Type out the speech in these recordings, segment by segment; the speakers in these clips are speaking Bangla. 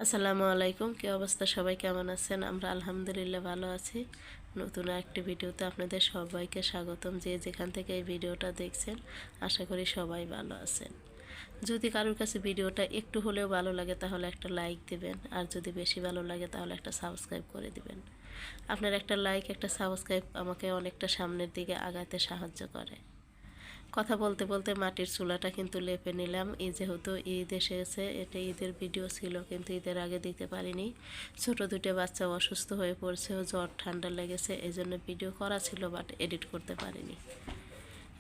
আসসালামু আলাইকুম, কি অবস্থা? সবাই কেমন আছেন? আমরা আলহামদুলিল্লাহ ভালো আছি। নতুন একটি ভিডিওতে আপনাদের সবাইকে স্বাগতম। যে যেখান থেকে এই ভিডিওটা দেখছেন, আশা করি সবাই ভালো আছেন। যদি কারোর কাছে ভিডিওটা একটু হলেও ভালো লাগে তাহলে একটা লাইক দিবেন, আর যদি বেশি ভালো লাগে তাহলে একটা সাবস্ক্রাইব করে দিবেন। আপনার একটা লাইক, একটা সাবস্ক্রাইব আমাকে অনেকটা সামনের দিকে আগাতে সাহায্য করে। কথা বলতে বলতে মাটির চুলাটা কিন্তু লেপে নিলাম। যেহেতু ঈদ এসেছে, এটা ঈদের ভিডিও ছিল কিন্তু ঈদের আগে দিতে পারিনি। ছোট দুটো বাচ্চা অসুস্থ হয়ে পড়ছে, ও জ্বর ঠান্ডা লেগেছে, এই জন্য ভিডিও করা ছিল বাট এডিট করতে পারিনি।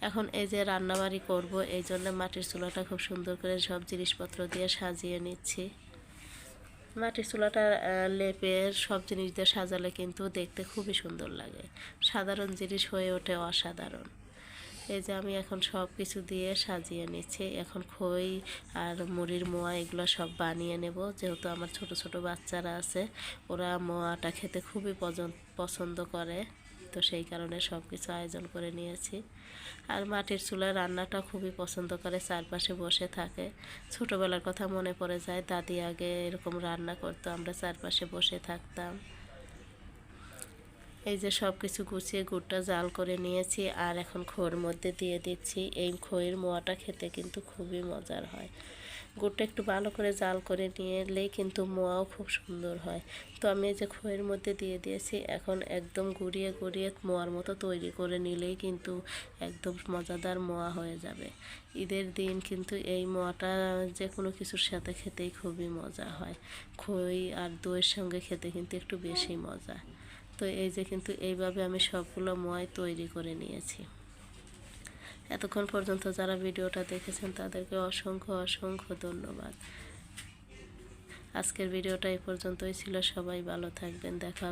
এখন এই যে রান্নাবাড়ি করব, এই জন্য মাটির চুলাটা খুব সুন্দর করে সব জিনিসপত্র দিয়ে সাজিয়ে নিচ্ছি। মাটির চুলাটা লেপে সব জিনিস দিয়ে সাজালে কিন্তু দেখতে খুবই সুন্দর লাগে। সাধারণ জিনিস হয়ে ওঠে অসাধারণ। এই যে আমি এখন সব কিছু দিয়ে সাজিয়ে নিচ্ছি। এখন খই আর মুড়ির মোয়া এগুলো সব বানিয়ে নেব। যেহেতু আমার ছোট ছোট বাচ্চারা আছে, ওরা মোয়াটা খেতে খুবই পছন্দ করে, তো সেই কারণে সব কিছু আয়োজন করে নিয়েছি। আর মাটির চুলায় রান্নাটা খুবই পছন্দ করে, চারপাশে বসে থাকে। ছোটোবেলার কথা মনে পড়ে যায়, দাদি আগে এরকম রান্না করতো, আমরা চারপাশে বসে থাকতাম। এই যে সব কিছু গুছিয়ে গুড়টা জাল করে নিয়েছি, আর এখন খোর মধ্যে দিয়ে দিচ্ছি। এই খইয়ের মোয়াটা খেতে কিন্তু খুবই মজার হয়। গুড়টা একটু ভালো করে জাল করে নিয়ে এলেই কিন্তু মোয়াও খুব সুন্দর হয়। তো আমি এই যে খইয়ের মধ্যে দিয়ে দিয়েছি। এখন একদম গুঁড়িয়ে গুঁড়িয়ে মোয়ার মতো তৈরি করে নিলেই কিন্তু একদম মজাদার মোয়া হয়ে যাবে। ঈদের দিন কিন্তু এই মোয়াটা যে কোনো কিছুর সাথে খেতেই খুবই মজা হয়। খই আর দইয়ের সঙ্গে খেতে কিন্তু একটু বেশি মজা। তো এই যে কিন্তু এইভাবে আমি সবগুলো মোয়াই তৈরি করে নিয়েছি। এতক্ষণ পর্যন্ত যারা ভিডিওটা দেখেছেন তাদেরকে অসংখ্য অসংখ্য ধন্যবাদ। আজকের ভিডিওটা এই পর্যন্তই ছিল। সবাই ভালো থাকবেন, দেখা হবে